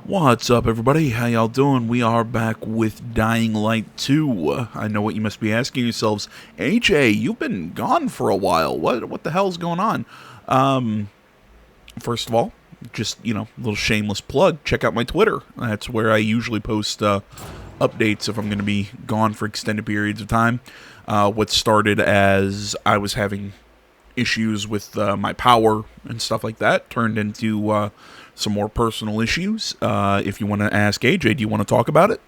What's up, everybody? How y'all doing? We are back with Dying Light 2. I know what you must be asking yourselves. AJ, you've been gone for a while. What the hell's going on? First of all, just, a little shameless plug. Check out my Twitter. That's where I usually post updates if I'm going to be gone for extended periods of time. What started as I was having issues with my power and stuff like that turned into some more personal issues. If you want to ask AJ, do you want to talk about it?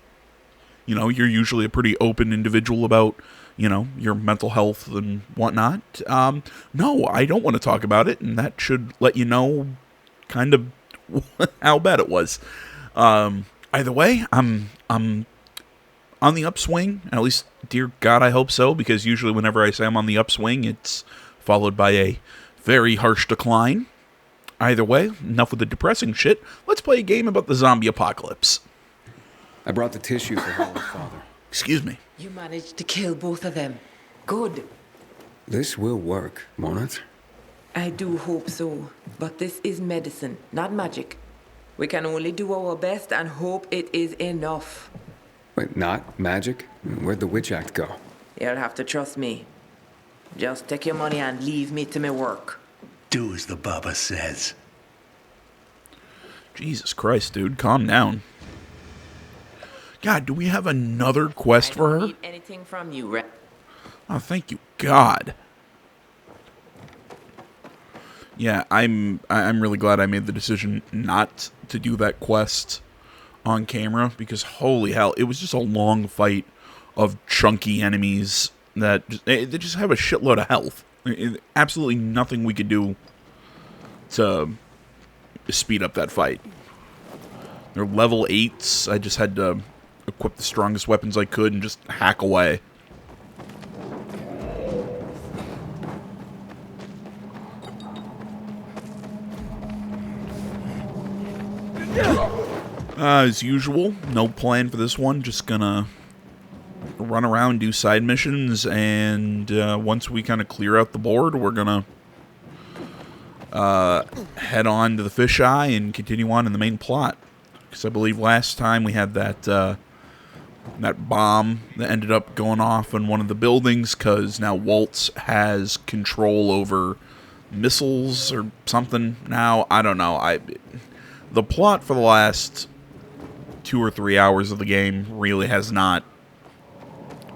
You're usually a pretty open individual about, your mental health and whatnot. No, I don't want to talk about it, and that should let you know kind of how bad it was. Either way, I'm on the upswing. At least, dear God, I hope so, because usually whenever I say I'm on the upswing, it's followed by a very harsh decline. Either way, enough with the depressing shit. Let's play a game about the zombie apocalypse. I brought the tissue for Holly's father. Excuse me. You managed to kill both of them. Good. This will work, won't it? I do hope so. But this is medicine, not magic. We can only do our best and hope it is enough. Wait, not magic? Where'd the Witch Act go? You'll have to trust me. Just take your money and leave me to my work. Do as the Baba says. Jesus Christ, dude. Calm down. God, do we have another quest for her? I don't need anything from you, Red. Oh, thank you, God. Yeah, I'm really glad I made the decision not to do that quest on camera, because holy hell, it was just a long fight of chunky enemies that they just have a shitload of health. Absolutely nothing we could do to speed up that fight. They're level 8s. I just had to equip the strongest weapons I could and just hack away. As usual, no plan for this one. Just gonna run around, do side missions, and once we kind of clear out the board, we're gonna head on to the fisheye and continue on in the main plot. Because I believe last time we had that that bomb that ended up going off in one of the buildings, because now Waltz has control over missiles or something. Now I don't know. The plot for the last 2 or 3 hours of the game really has not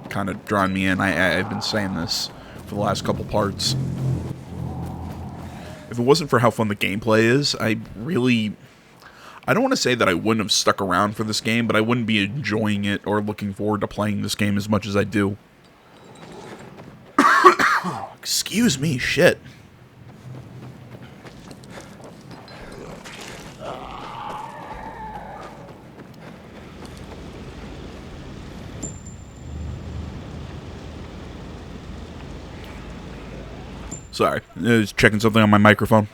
kind of drawn me in. I've been saying this for the last couple parts. If it wasn't for how fun the gameplay is, I don't want to say that I wouldn't have stuck around for this game, but I wouldn't be enjoying it or looking forward to playing this game as much as I do. Excuse me, shit. Sorry, I was checking something on my microphone.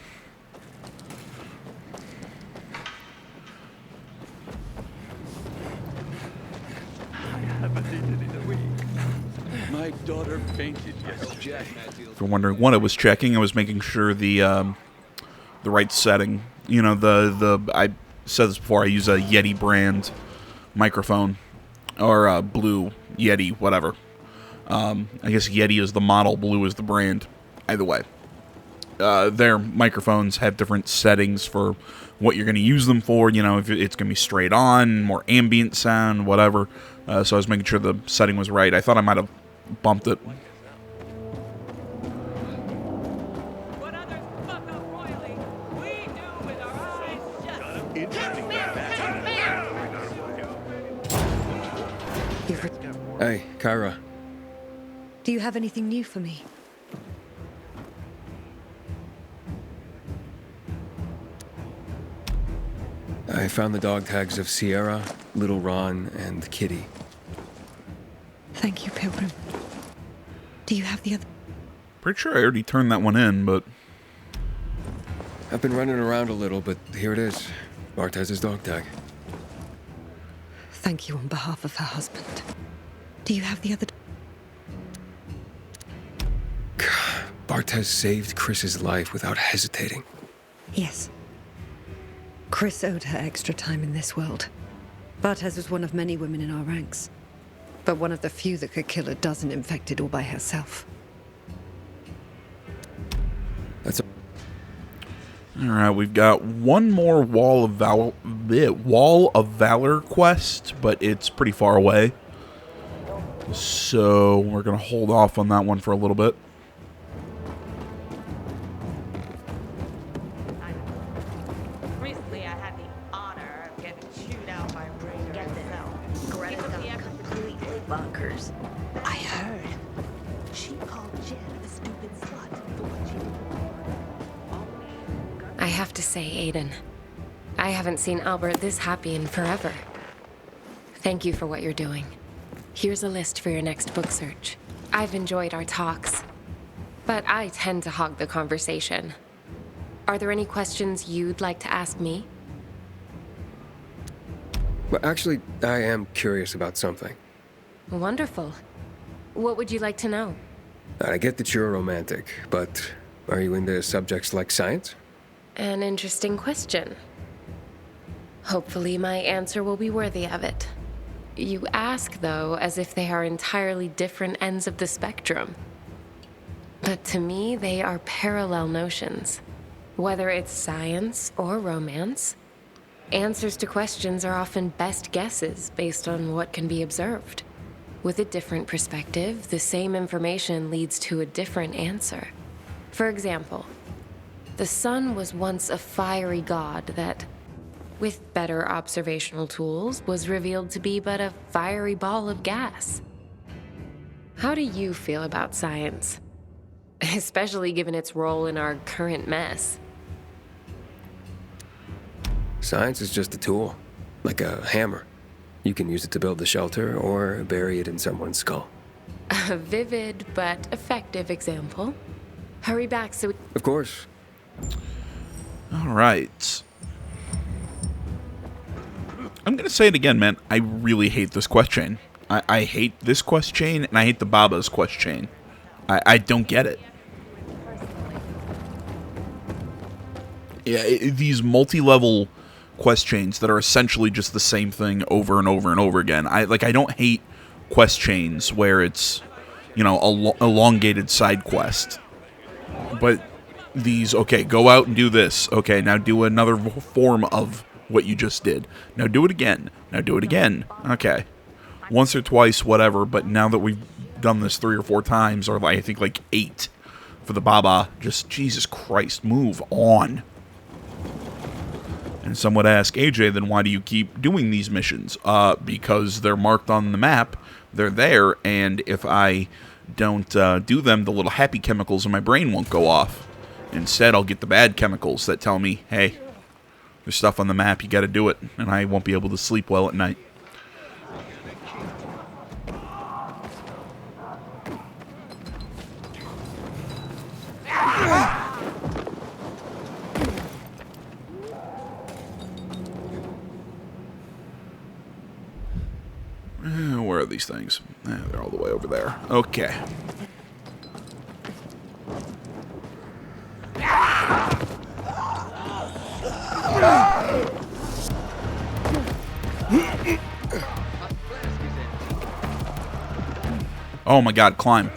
My daughter fainted yesterday. If you're wondering what I was checking, I was making sure the right setting. I said this before. I use a Yeti brand microphone, or a Blue Yeti, whatever. I guess Yeti is the model, Blue is the brand. Either way, their microphones have different settings for what you're going to use them for. If it's going to be straight on, more ambient sound, whatever. So I was making sure the setting was right. I thought I might have bumped it. What others fuck up royally, we do with our eyes shut. Interesting fact. Hey, Kyra. Do you have anything new for me? I found the dog tags of Sierra, Little Ron, and Kitty. Thank you, Pilgrim. Do you have the other? Pretty sure I already turned that one in, but I've been running around a little, but here it is. Bartez's dog tag. Thank you on behalf of her husband. Do you have the other? Bartez saved Chris's life without hesitating. Yes. Chris owed her extra time in this world. Bartez was one of many women in our ranks, but one of the few that could kill a dozen infected all by herself. That's All right, we've got one more Wall of Valor quest, but it's pretty far away. So we're going to hold off on that one for a little bit. Recently, I had the honor of getting chewed out by Raider herself. Greta's gone completely bonkers. I heard. She called Jen a stupid slut for what she did. I have to say, Aiden, I haven't seen Albert this happy in forever. Thank you for what you're doing. Here's a list for your next book search. I've enjoyed our talks, but I tend to hog the conversation. Are there any questions you'd like to ask me? Well, actually, I am curious about something. Wonderful. What would you like to know? I get that you're a romantic, but are you into subjects like science? An interesting question. Hopefully my answer will be worthy of it. You ask, though, as if they are entirely different ends of the spectrum. But to me, they are parallel notions. Whether it's science or romance, answers to questions are often best guesses based on what can be observed. With a different perspective, the same information leads to a different answer. For example, the sun was once a fiery god that, with better observational tools, was revealed to be but a fiery ball of gas. How do you feel about science? Especially given its role in our current mess. Science is just a tool, like a hammer. You can use it to build a shelter or bury it in someone's skull. A vivid but effective example. Hurry back so we... Of course. All right. I'm going to say it again, man. I really hate this quest chain. I hate this quest chain, and I hate the Baba's quest chain. I don't get it. Yeah, these multi-level quest chains that are essentially just the same thing over and over and over again. I don't hate quest chains where it's, you know, elongated side quest. But these, okay, go out and do this. Okay, now do another form of what you just did. Now do it again. Now do it again. Okay. Once or twice, whatever, but now that we've done this 3 or 4 times, or I think like 8 for the Baba, just, Jesus Christ, move on. And some would ask, AJ, then why do you keep doing these missions? Because they're marked on the map, they're there, and if I don't do them, the little happy chemicals in my brain won't go off. Instead, I'll get the bad chemicals that tell me, hey, there's stuff on the map, you gotta do it, and I won't be able to sleep well at night. Where are these things? They're all the way over there. Okay. Oh my God, climb.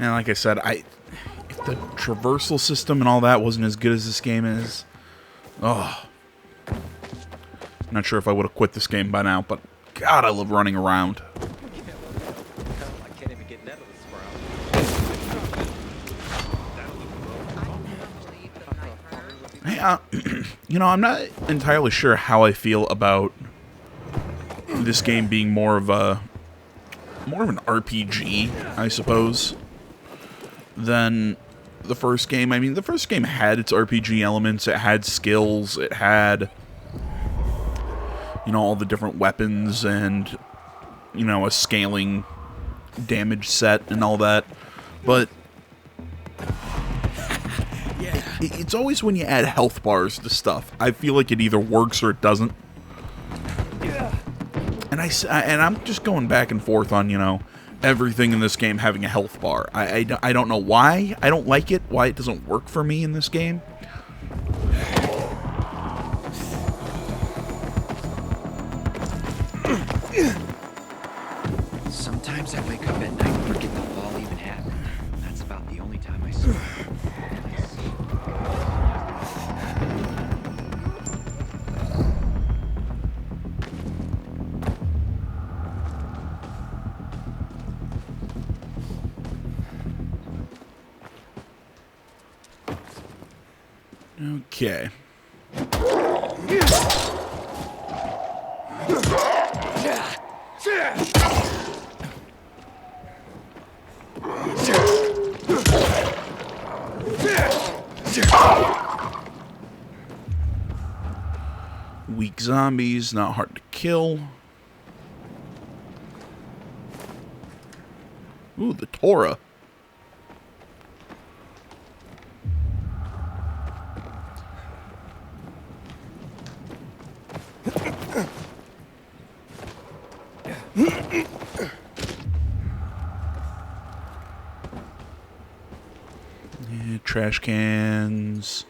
And like I said, if the traversal system and all that wasn't as good as this game is, oh, not sure if I would have quit this game by now, but God, I love running around. Hey, You know, I'm not entirely sure how I feel about this game being more of an RPG, I suppose, than the first game. I mean, the first game had its RPG elements, it had skills, it had, you know, all the different weapons and, you know, a scaling damage set and all that, but it's always when you add health bars to stuff, I feel like it either works or it doesn't. And I'm just going back and forth on, you know, everything in this game having a health bar. I don't know why I don't like it, why it doesn't work for me in this game. Sometimes I wake up at night and forget the fall even happened. That's about the only time I sleep. Okay. Weak zombies, not hard to kill. Ooh, the Torah. Yeah, trash cans.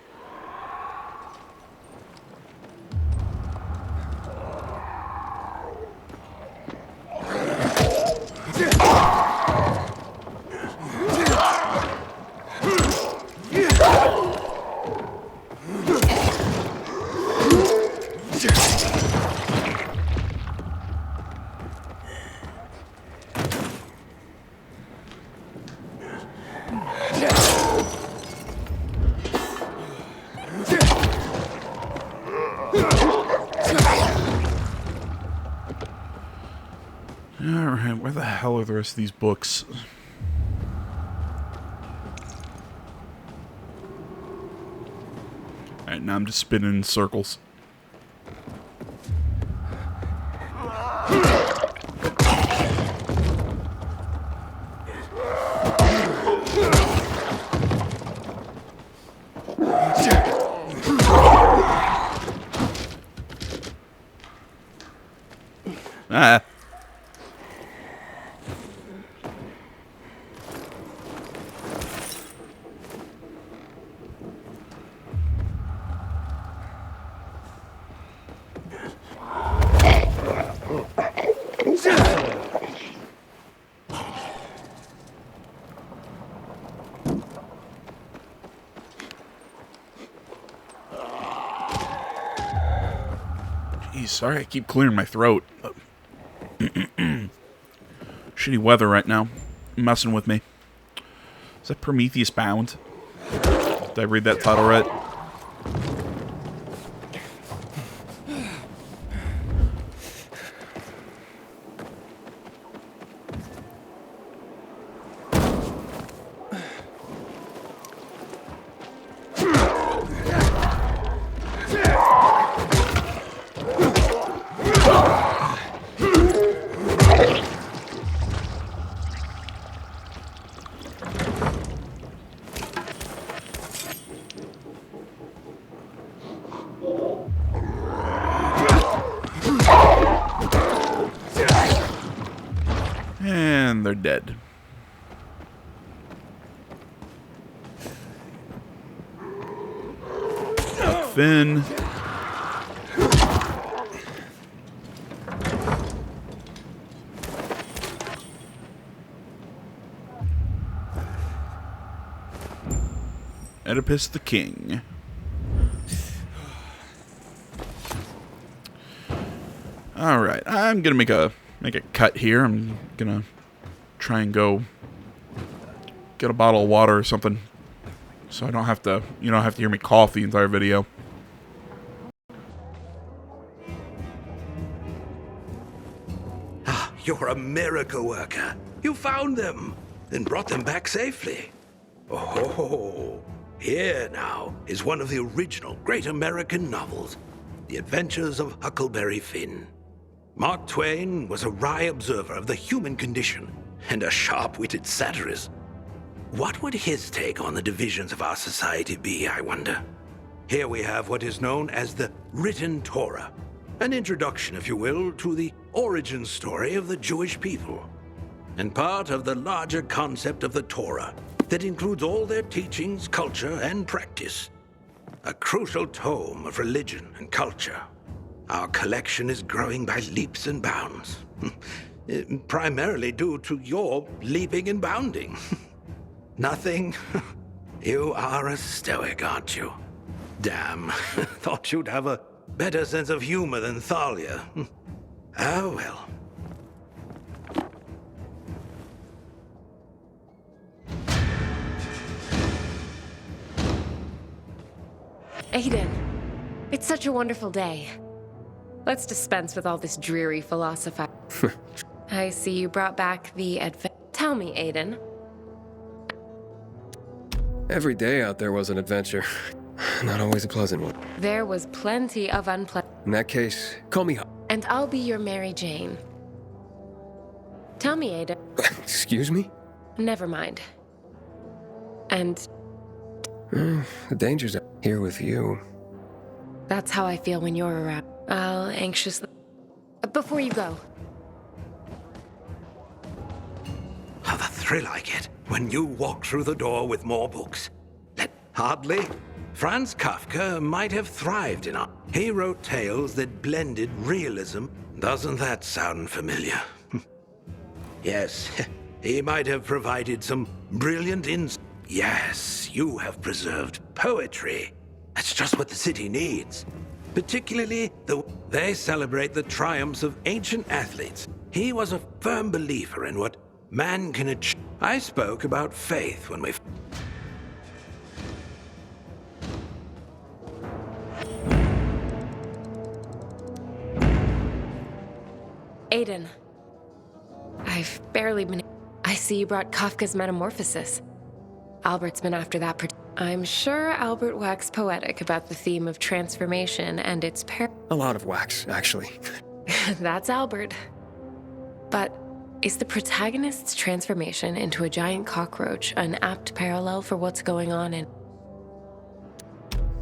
Alright, where the hell are the rest of these books? Alright, now I'm just spinning in circles. Ah. Jeez, sorry I keep clearing my throat. Shitty weather right now. Messing with me. Is that Prometheus Bound? Did I read that title right? And they're dead. Finn. Oedipus the King. All right, I'm gonna make a cut here. I'm gonna try and go get a bottle of water or something, so I don't have to, you don't have to hear me cough the entire video. you're a miracle worker. You found them and brought them back safely. Oh, here now is one of the original great American novels, The Adventures of Huckleberry Finn. Mark Twain was a wry observer of the human condition and a sharp-witted satirist. What would his take on the divisions of our society be, I wonder? Here we have what is known as the Written Torah, an introduction, if you will, to the origin story of the Jewish people, and part of the larger concept of the Torah that includes all their teachings, culture, and practice. A crucial tome of religion and culture. Our collection is growing by leaps and bounds, primarily due to your leaping and bounding. Nothing? You are a stoic, aren't you? Damn, thought you'd have a better sense of humor than Thalia. Oh well. Aiden, it's such a wonderful day. Let's dispense with all this dreary philosophy. I see you brought back the Tell me, Aiden. Every day out there was an adventure. Not always a pleasant one. There was plenty of unpleasant. In that case, call me And I'll be your Mary Jane. Tell me, Aiden. Excuse me? Never mind. And The danger's here with you. that's how I feel when you're around. I'll anxiously... Before you go, How the thrill I get when you walk through the door with more books. Hardly. Franz Kafka might have thrived in art. He wrote tales that blended realism. Doesn't that sound familiar? Yes, he might have provided some brilliant insight. Yes, you have preserved poetry. That's just what the city needs. Particularly, they celebrate the triumphs of ancient athletes. He was a firm believer in what man can achieve. I spoke about faith when we... Aiden. I've barely been... I see you brought Kafka's Metamorphosis. Albert's been after that. I'm sure Albert waxed poetic about the theme of transformation and its A lot of wax, actually. That's Albert. But is the protagonist's transformation into a giant cockroach an apt parallel for what's going on in...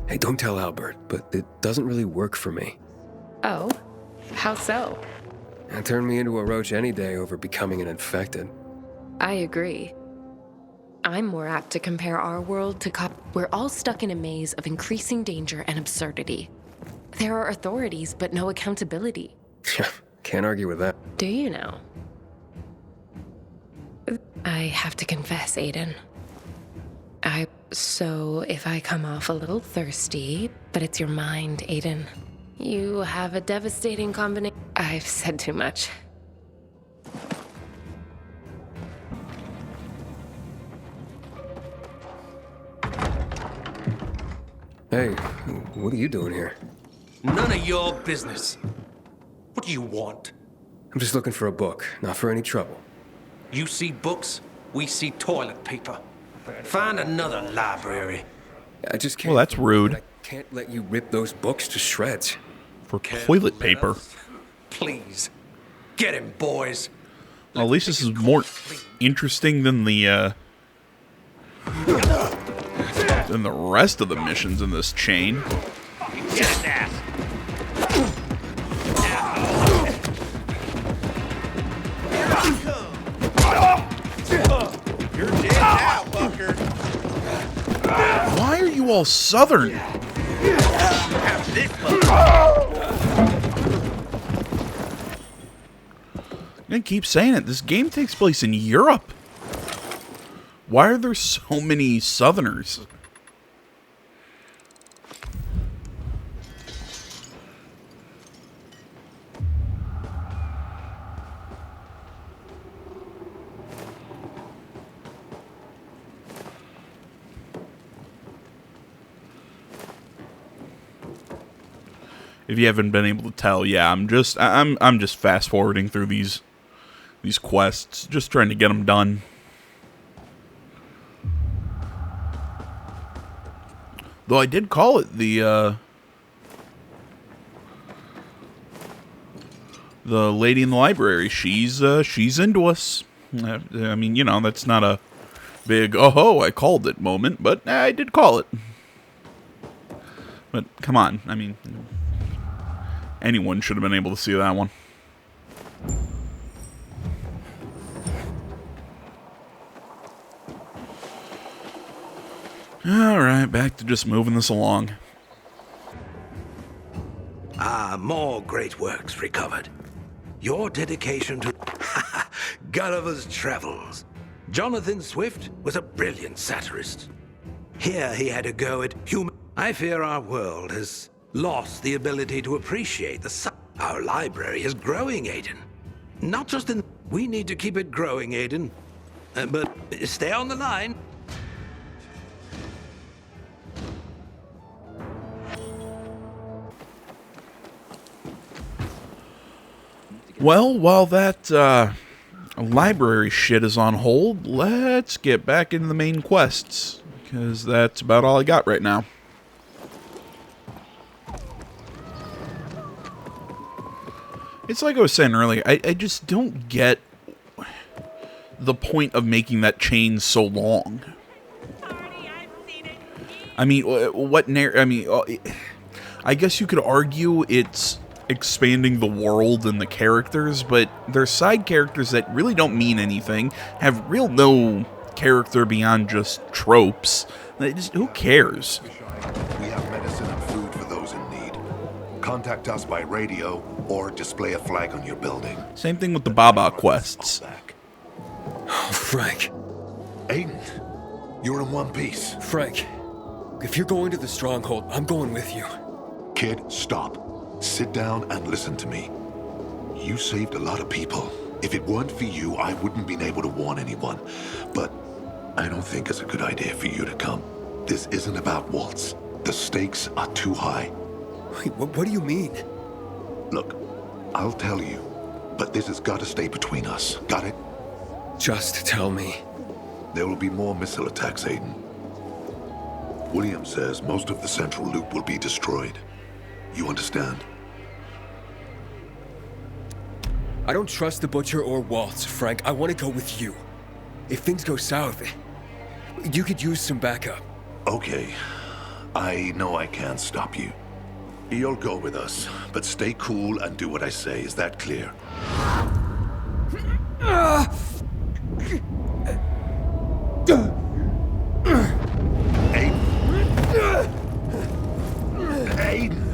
Hey, don't tell Albert, but it doesn't really work for me. Oh? How so? It turned me into a roach any day over becoming an infected. I agree. I'm more apt to compare our world to We're all stuck in a maze of increasing danger and absurdity. There are authorities, but no accountability. Can't argue with that. Do you now? I have to confess, Aiden. So if I come off a little thirsty, but it's your mind, Aiden. You have a devastating combination. I've said too much. Hey, what are you doing here? None of your business. What do you want? I'm just looking for a book, not for any trouble. You see books, we see toilet paper. Find another library. I just can't. Well, that's rude. I can't let you rip those books to shreds. For toilet paper. Please. Get him, boys. Well, at least this is more interesting than the rest of the missions in this chain. Get his ass. You're dead now, fucker. Why are you all southern? Have this I'm gonna keep saying it. This game takes place in Europe. Why are there so many southerners? If you haven't been able to tell, yeah, I'm just fast forwarding through these these quests, just trying to get them done. Though I did call it the lady in the library. She's into us. I mean, you know, that's not a big oh I called it moment, but I did call it. But come on, I mean, anyone should have been able to see that one. Alright, back to just moving this along. Ah, more great works recovered. Your dedication to Gulliver's Travels. Jonathan Swift was a brilliant satirist. Here he had a go at human. I fear our world has lost the ability to appreciate the Our library is growing, Aiden. Not just in... We need to keep it growing, Aiden. But stay on the line. Well, while that library shit is on hold, let's get back into the main quests, because that's about all I got right now. It's like I was saying earlier, I just don't get the point of making that chain so long. I mean, I guess you could argue it's expanding the world and the characters, but they're side characters that really don't mean anything, have no character beyond just tropes. Who cares? We have medicine and food for those in need. Contact us by radio or display a flag on your building. Same thing with the Baba quests. Oh, Frank. Aiden, you're in one piece. Frank, if you're going to the Stronghold, I'm going with you. Kid, stop. Sit down and listen to me. You saved a lot of people. If it weren't for you, I wouldn't been able to warn anyone. But I don't think it's a good idea for you to come. This isn't about Waltz. The stakes are too high. Wait, what do you mean? Look, I'll tell you, but this has got to stay between us. Got it? Just tell me. There will be more missile attacks, Aiden. Williams says most of the central loop will be destroyed. You understand? I don't trust the Butcher or Waltz, Frank. I want to go with you. If things go south, you could use some backup. Okay. I know I can't stop you. You'll go with us, but stay cool and do what I say. Is that clear? Aiden!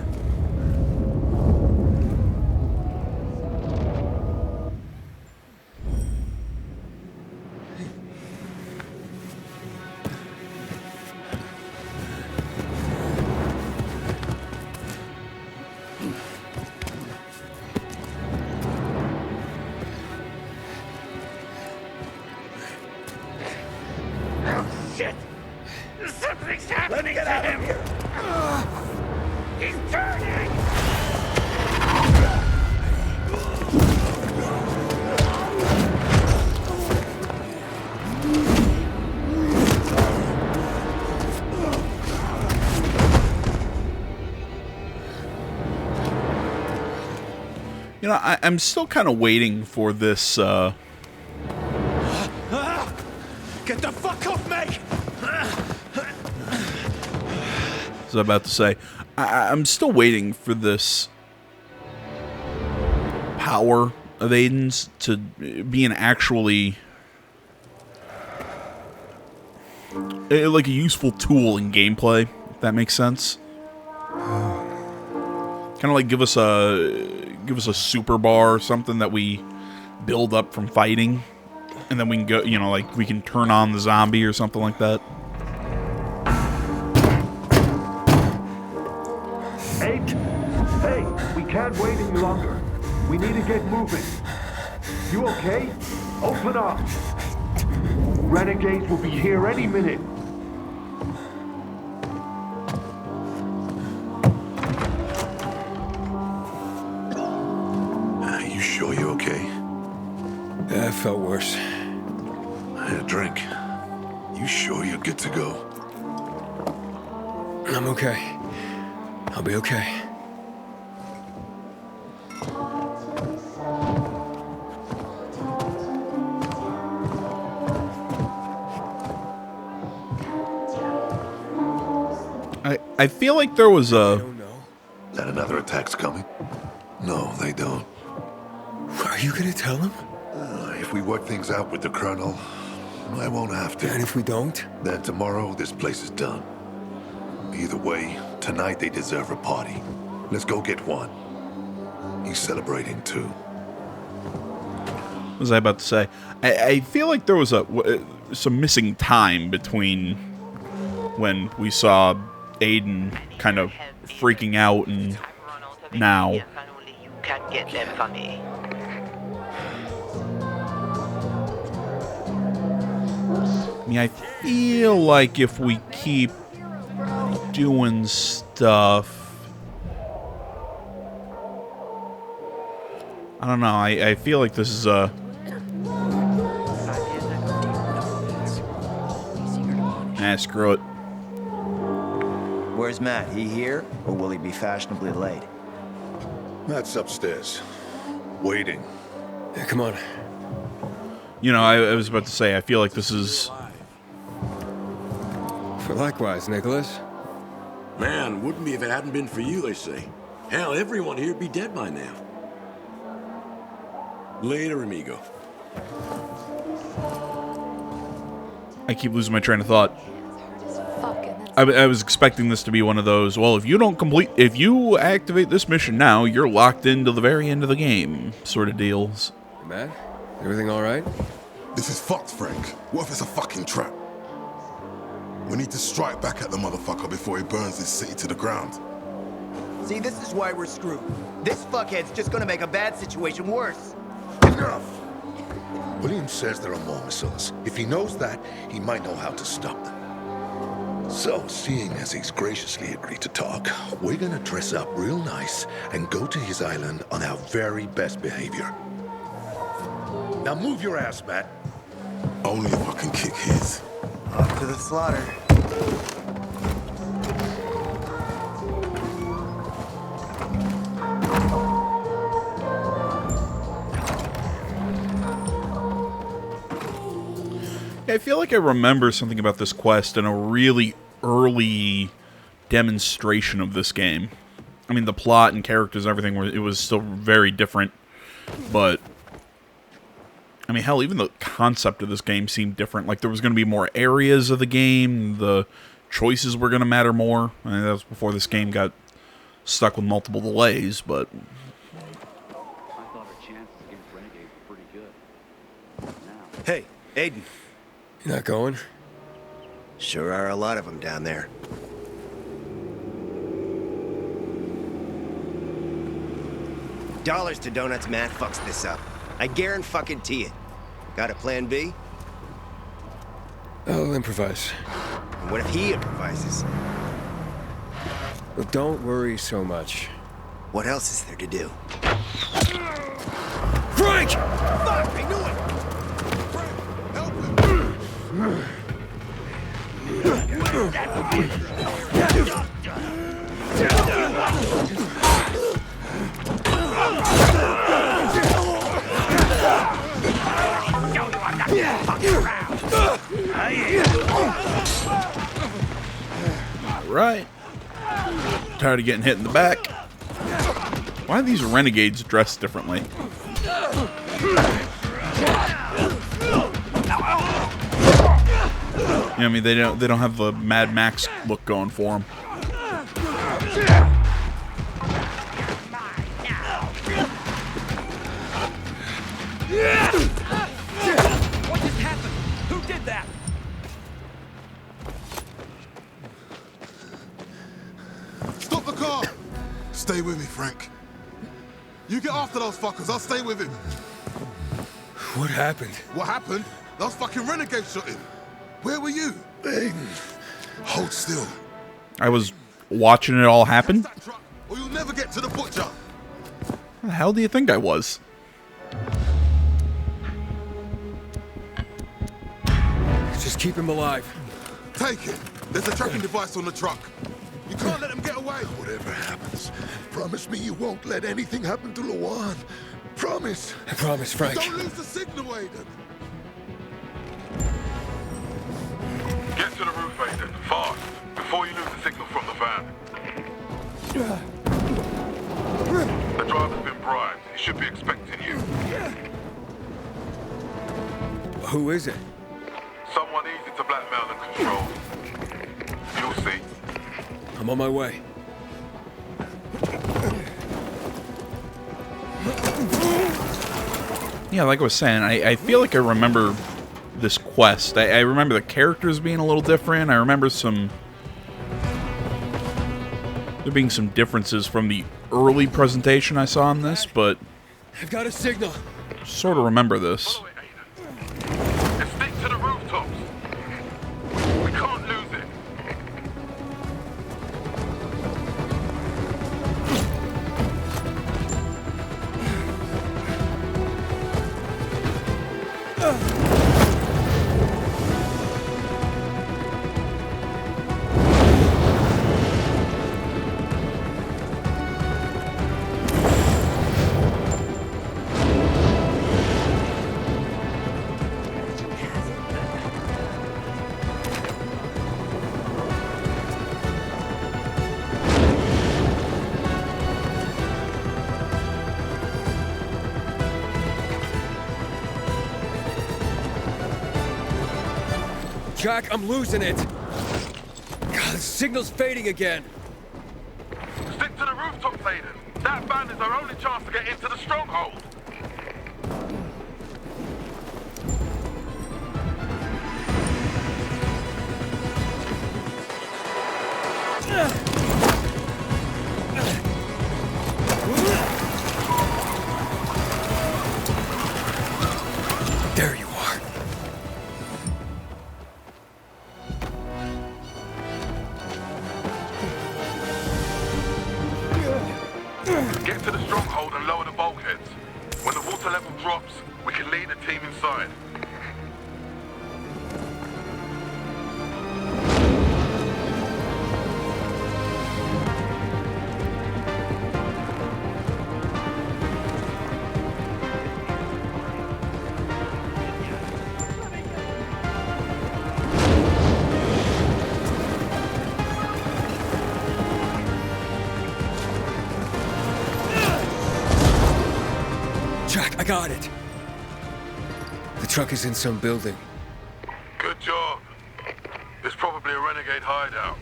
Shit! Something's happening to him! He's turning! You know, I'm still kind of waiting for this, Get the fuck off me! I was about to say, I'm still waiting for this power of Aiden's to be an actually like a useful tool in gameplay, if that makes sense. Kind of like give us a super bar or something that we build up from fighting, and then we can go, you know, like we can turn on the zombie or something like that. Hey, we can't wait any longer. We need to get moving. You okay? Open up. Renegades will be here any minute. You sure you're okay? That felt worse. I had a drink. You sure you're good to go? I'm okay. I'll be okay. I feel like there was a... That another attack's coming? No, they don't. Are you gonna tell them? If we work things out with the Colonel, I won't have to. And if we don't? Then tomorrow, this place is done. Either way, tonight they deserve a party. Let's go get one. He's celebrating too. What was I about to say? I feel like there was some missing time between when we saw Aiden kind of freaking out and now. You can't get them from me. I mean, I feel like if we keep doing stuff, I don't know. I feel like this is a... screw it. Where's Matt? He here, or will he be fashionably late? Matt's upstairs, waiting. Yeah, come on. You know, I was about to say, I feel like this is... Likewise, Nicholas. Man, wouldn't be if it hadn't been for you, they say. Hell, everyone here'd be dead by now. Later, amigo. I keep losing my train of thought. I was expecting this to be one of those, well, if you activate this mission now, you're locked into the very end of the game sort of deals. Matt, everything all right? This is fucked, Frank. What if it's a fucking trap? We need to strike back at the motherfucker before he burns this city to the ground. See, this is why we're screwed. This fuckhead's just gonna make a bad situation worse. Enough! William says there are more missiles. If he knows that, he might know how to stop them. So, seeing as he's graciously agreed to talk, we're gonna dress up real nice and go to his island on our very best behavior. Now move your ass, Matt. Only if I can kick his. Off to the slaughter. I feel like I remember something about this quest in a really early demonstration of this game. I mean, the plot and characters and everything, it was still very different, but... I mean, hell, even the concept of this game seemed different. Like, there was going to be more areas of the game, the choices were going to matter more. I mean, that was before this game got stuck with multiple delays, but... Hey, Aiden. You not going? Sure are a lot of them down there. Dollars to donuts, Matt fucks this up. I guarantee it. Got a plan B? I'll improvise. And what if he improvises? Well, don't worry so much. What else is there to do? Frank! Fuck, I knew it! Right. Tired of getting hit in the back. Why are these renegades dressed differently? I mean, they don't have the Mad Max look going for them. What just happened? Who did that? Stop the car! Stay with me, Frank. You get after those fuckers, I'll stay with him. What happened? What happened? Those fucking renegades shot him. Where were you? Aiden. Hold still. I was watching it all happen. Or you'll never get to the butcher. Where the hell do you think I was? keep him alive. Take it. There's a tracking device on the truck. You can't let him get away. Whatever happens, promise me you won't let anything happen to Lawan. Promise. I promise, Frank. Don't lose the signal, Aiden. Get to the roof, Aiden. Fast. Before you lose the signal from the van. The driver's been bribed. He should be expecting you. Who is it? Someone easy to blackmail and control. You'll see. I'm on my way. Yeah, like I was saying, I feel like I remember this quest. I remember the characters being a little different. I remember there being some differences from the early presentation I saw in this, but I've got a signal. Sort of remember this. And stick to the rooftops. We can't lose it. Jack, I'm losing it. God, the signal's fading again. Stick to the rooftops, Aiden. That van is our only chance to get into the stronghold. There you are. Get to the stronghold and lower the bulkheads. When the water level drops, we can lead a team inside. Jack, I got it. The truck is in some building. Good job. There's probably a renegade hideout.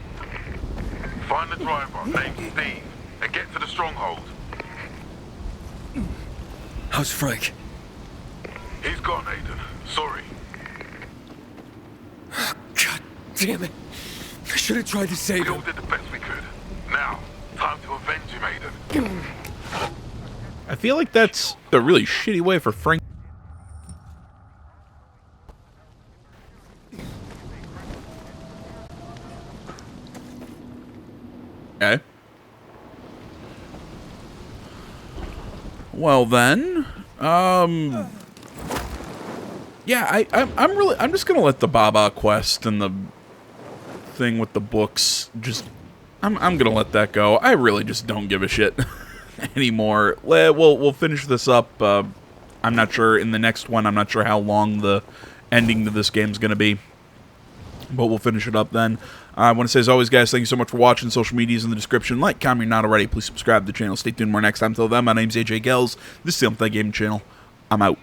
Find the driver, named Steve, and get to the stronghold. How's Frank? He's gone, Aiden. Sorry. God damn it. I should have tried to save him. We all did the best we could. Now, time to avenge him, Aiden. I feel like that's a really shitty way for Frank. Okay. Well then, yeah, I'm just gonna let the Baba quest and the thing with the books I'm gonna let that go. I really just don't give a shit anymore. We'll finish this up. I'm not sure in the next one. I'm not sure how long the ending to this game is gonna be, but we'll finish it up then. I want to say, as always, guys, thank you so much for watching. Social media is in the description. Like, comment, not already. Please subscribe to the channel. Stay tuned more next time. Till then, my name's AJ Gels. This is the Unplugged Gaming Channel. I'm out.